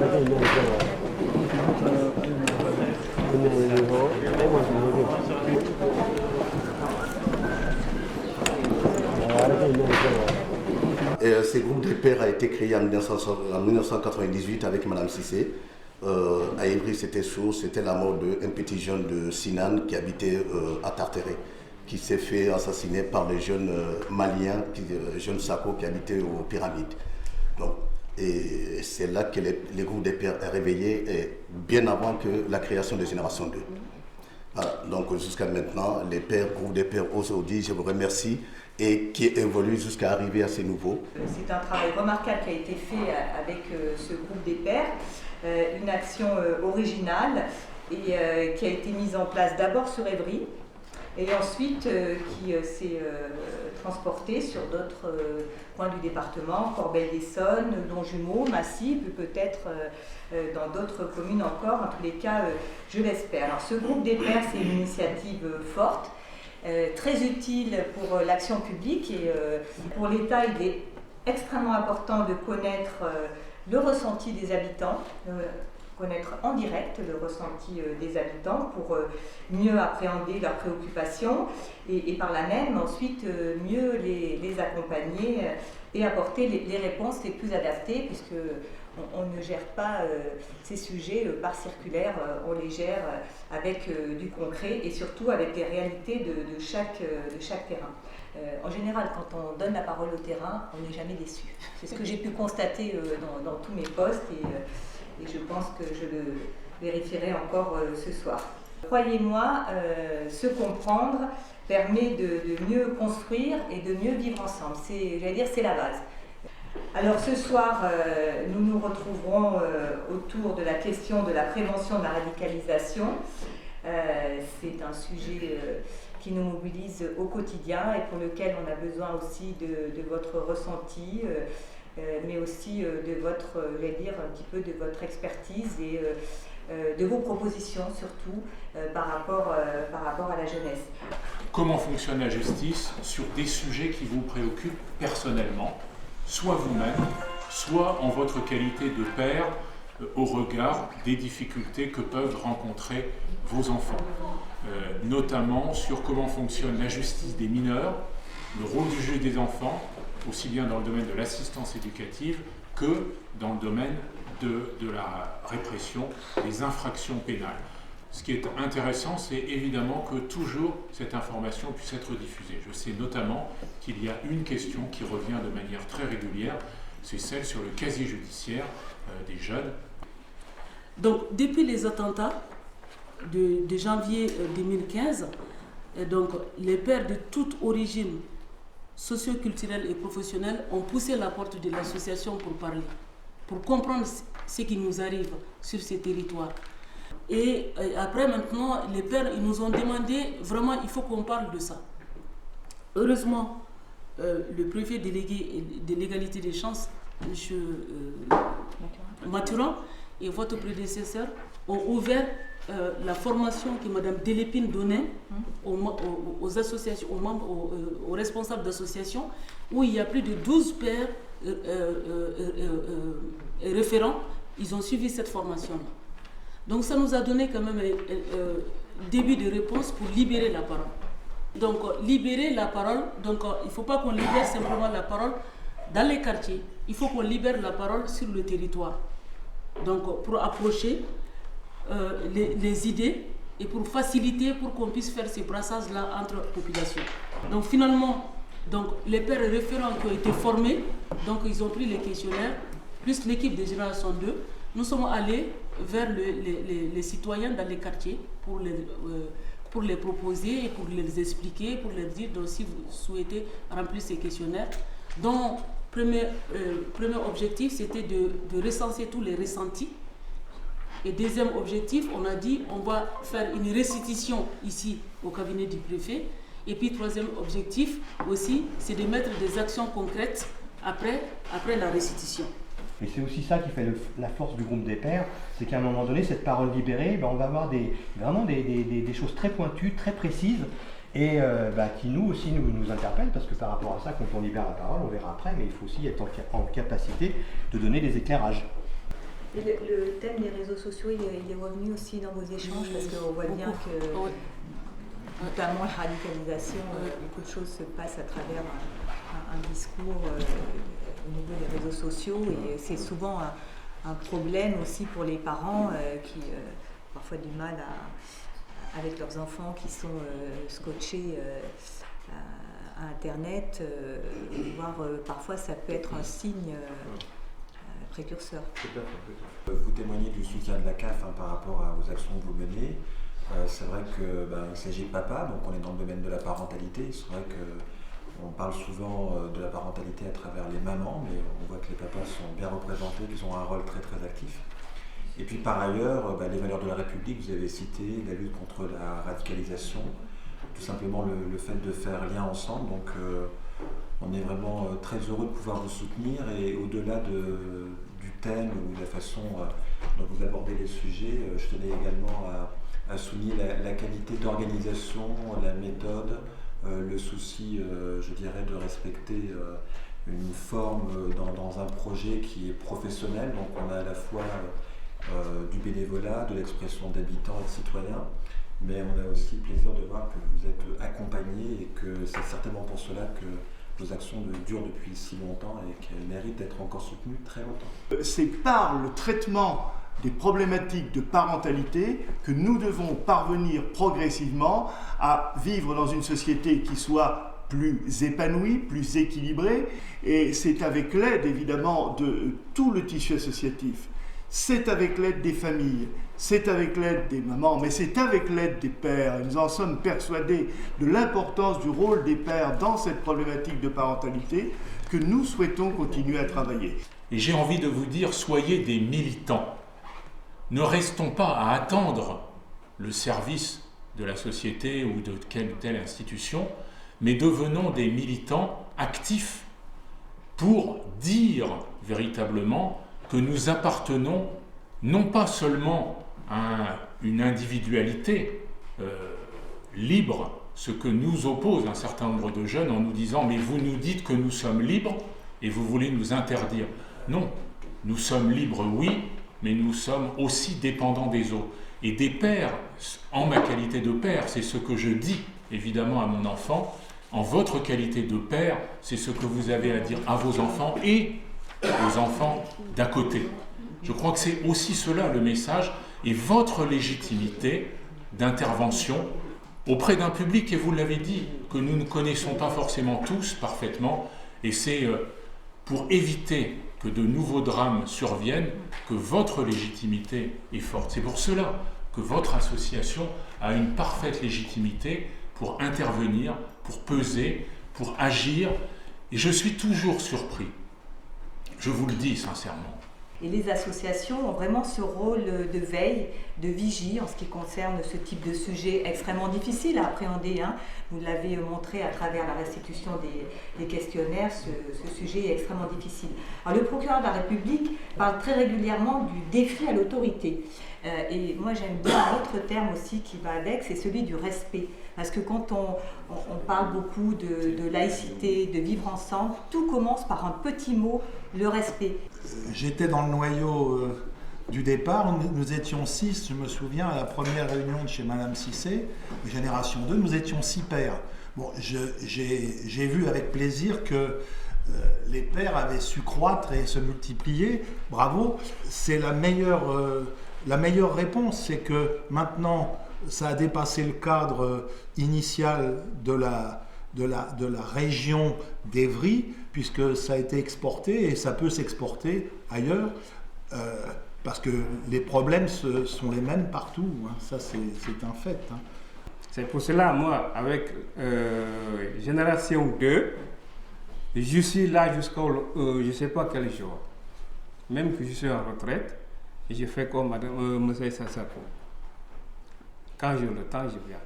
Ce groupe de pères a été créé en 1998 avec Madame Cissé. À Ivry, c'était la mort d'un petit jeune de Sinan qui habitait à Tartéré, qui s'est fait assassiner par les jeunes maliens, jeunes Sako qui habitaient aux Pyramides. Donc, et c'est là que les groupes des pères est réveillé, et bien avant que la création de Génération 2. Voilà, donc jusqu'à maintenant, les pères, groupes des pères aujourd'hui, je vous remercie, et qui évolue jusqu'à arriver à ces nouveaux. C'est un travail remarquable qui a été fait avec ce groupe des pères, une action originale et qui a été mise en place d'abord sur Évry et ensuite qui s'est transportée sur d'autres coins du département, Corbeil-Essonnes, Longjumeau, Massy, peut-être dans d'autres communes encore, en tous les cas je l'espère. Alors ce groupe des pères, c'est une initiative forte, très utile pour l'action publique et pour l'État, il est extrêmement important de connaître le ressenti des habitants, connaître en direct le ressenti des habitants pour mieux appréhender leurs préoccupations et par là même ensuite mieux les accompagner et apporter les réponses les plus adaptées puisque on ne gère pas ces sujets par circulaire, on les gère avec du concret et surtout avec des réalités de chaque terrain. En général, quand on donne la parole au terrain, on n'est jamais déçu. C'est ce que j'ai pu constater dans tous mes postes et je pense que je le vérifierai encore ce soir. Croyez-moi, se comprendre permet de mieux construire et de mieux vivre ensemble. C'est la base. Alors ce soir, nous nous retrouverons autour de la question de la prévention de la radicalisation. C'est un sujet qui nous mobilise au quotidien et pour lequel on a besoin aussi de votre ressenti, mais aussi de votre, je vais dire, un petit peu de votre expertise et de vos propositions surtout par rapport à la jeunesse. Comment fonctionne la justice sur des sujets qui vous préoccupent personnellement, soit vous-même, soit en votre qualité de père, au regard des difficultés que peuvent rencontrer vos enfants, notamment sur comment fonctionne la justice des mineurs, le rôle du juge des enfants, aussi bien dans le domaine de l'assistance éducative que dans le domaine de la répression des infractions pénales. Ce qui est intéressant, c'est évidemment que toujours cette information puisse être diffusée. Je sais notamment qu'il y a une question qui revient de manière très régulière, c'est celle sur le casier judiciaire des jeunes. Donc, depuis les attentats de janvier 2015, donc, les pères de toute origine socio-culturelle et professionnelle ont poussé la porte de l'association pour parler, pour comprendre ce qui nous arrive sur ces territoires. Et après, maintenant, les pères ils nous ont demandé, vraiment, il faut qu'on parle de ça. Heureusement, le préfet délégué de l'égalité des chances, M. Mathurin, et votre prédécesseur ont ouvert la formation que Mme Delépine donnait aux associations, aux membres, aux responsables d'associations, où il y a plus de 12 pères référents, ils ont suivi cette formation-là. Donc ça nous a donné quand même début de réponse pour libérer la parole. Donc libérer la parole, donc il ne faut pas qu'on libère simplement la parole dans les quartiers, il faut qu'on libère la parole sur le territoire. Donc pour approcher les idées et pour faciliter, pour qu'on puisse faire ces brassages-là entre populations. Donc finalement, donc, les pères référents qui ont été formés, donc ils ont pris les questionnaires, plus l'équipe de Génération 2, nous sommes allés vers les citoyens dans les quartiers pour les proposer et pour les expliquer, pour leur dire donc, si vous souhaitez remplir ces questionnaires. Donc, premier objectif, c'était de recenser tous les ressentis. Et deuxième objectif, on a dit on va faire une restitution ici au cabinet du préfet. Et puis troisième objectif aussi, c'est de mettre des actions concrètes après la restitution. Et c'est aussi ça qui fait la force du groupe des pères, c'est qu'à un moment donné, cette parole libérée, on va avoir vraiment des choses très pointues, très précises, et qui nous aussi nous interpellent, parce que par rapport à ça, quand on libère la parole, on verra après, mais il faut aussi être en capacité de donner des éclairages. Et le thème des réseaux sociaux, il est revenu aussi dans vos échanges parce qu'on voit bien que, notamment la radicalisation, beaucoup de choses se passent à travers un discours au niveau des réseaux sociaux et c'est souvent un problème aussi pour les parents qui ont parfois du mal avec leurs enfants qui sont scotchés à Internet, voire parfois ça peut être un signe précurseur. Vous témoignez du soutien de la CAF par rapport aux actions que vous menez. C'est vrai qu'il s'agit de papa, donc on est dans le domaine de la parentalité. C'est vrai qu'on parle souvent de la parentalité à travers les mamans, mais on voit que les papas sont bien représentés, qu'ils ont un rôle très très actif. Et puis par ailleurs, les valeurs de la République, vous avez cité la lutte contre la radicalisation, tout simplement le fait de faire lien ensemble. Donc on est vraiment très heureux de pouvoir vous soutenir et au-delà du thème ou de la façon dont vous abordez les sujets, je tenais également à souligner la qualité d'organisation, la méthode, le souci, je dirais, de respecter une forme dans un projet qui est professionnel. Donc on a à la fois du bénévolat, de l'expression d'habitants et de citoyens, mais on a aussi le plaisir de voir que vous êtes accompagnés et que c'est certainement pour cela que vos actions durent depuis si longtemps et qu'elles méritent d'être encore soutenues très longtemps. C'est par le traitement des problématiques de parentalité que nous devons parvenir progressivement à vivre dans une société qui soit plus épanouie, plus équilibrée, et c'est avec l'aide évidemment de tout le tissu associatif. C'est avec l'aide des familles, c'est avec l'aide des mamans, mais c'est avec l'aide des pères. Et nous en sommes persuadés de l'importance du rôle des pères dans cette problématique de parentalité que nous souhaitons continuer à travailler. Et j'ai envie de vous dire, soyez des militants. Ne restons pas à attendre le service de la société ou de telle ou telle institution, mais devenons des militants actifs pour dire véritablement que nous appartenons non pas seulement à une individualité libre, ce que nous oppose un certain nombre de jeunes en nous disant « mais vous nous dites que nous sommes libres et vous voulez nous interdire ». Non, nous sommes libres, oui, mais nous sommes aussi dépendants des autres. Et des pères, en ma qualité de père, c'est ce que je dis évidemment à mon enfant, en votre qualité de père, c'est ce que vous avez à dire à vos enfants et aux enfants d'à côté. Je crois que c'est aussi cela le message et votre légitimité d'intervention auprès d'un public, et vous l'avez dit, que nous ne connaissons pas forcément tous parfaitement, et c'est pour éviter que de nouveaux drames surviennent que votre légitimité est forte. C'est pour cela que votre association a une parfaite légitimité pour intervenir, pour peser, pour agir, et je suis toujours surpris. Je vous le dis sincèrement. Et les associations ont vraiment ce rôle de veille, de vigie en ce qui concerne ce type de sujet extrêmement difficile à appréhender. Vous l'avez montré à travers la restitution des questionnaires, ce sujet est extrêmement difficile. Alors, le procureur de la République parle très régulièrement du défi à l'autorité. Et moi j'aime bien un autre terme aussi qui va avec, c'est celui du respect. Parce que quand on parle beaucoup de laïcité, de vivre ensemble, tout commence par un petit mot, le respect. J'étais dans le noyau du départ, nous étions 6, je me souviens, à la première réunion de chez Madame Cissé, Génération 2, nous étions 6 pères. Bon, j'ai vu avec plaisir que les pères avaient su croître et se multiplier. Bravo, c'est la meilleure réponse, c'est que maintenant, ça a dépassé le cadre initial de la région d'Évry, puisque ça a été exporté et ça peut s'exporter ailleurs, parce que les problèmes sont les mêmes partout, ça c'est un fait. C'est pour cela, moi, avec Génération 2, je suis là jusqu'au je ne sais pas quel jour, même que je suis en retraite, et je fais comme Madame Moussa Sassako. Quand j'ai le temps, je viens.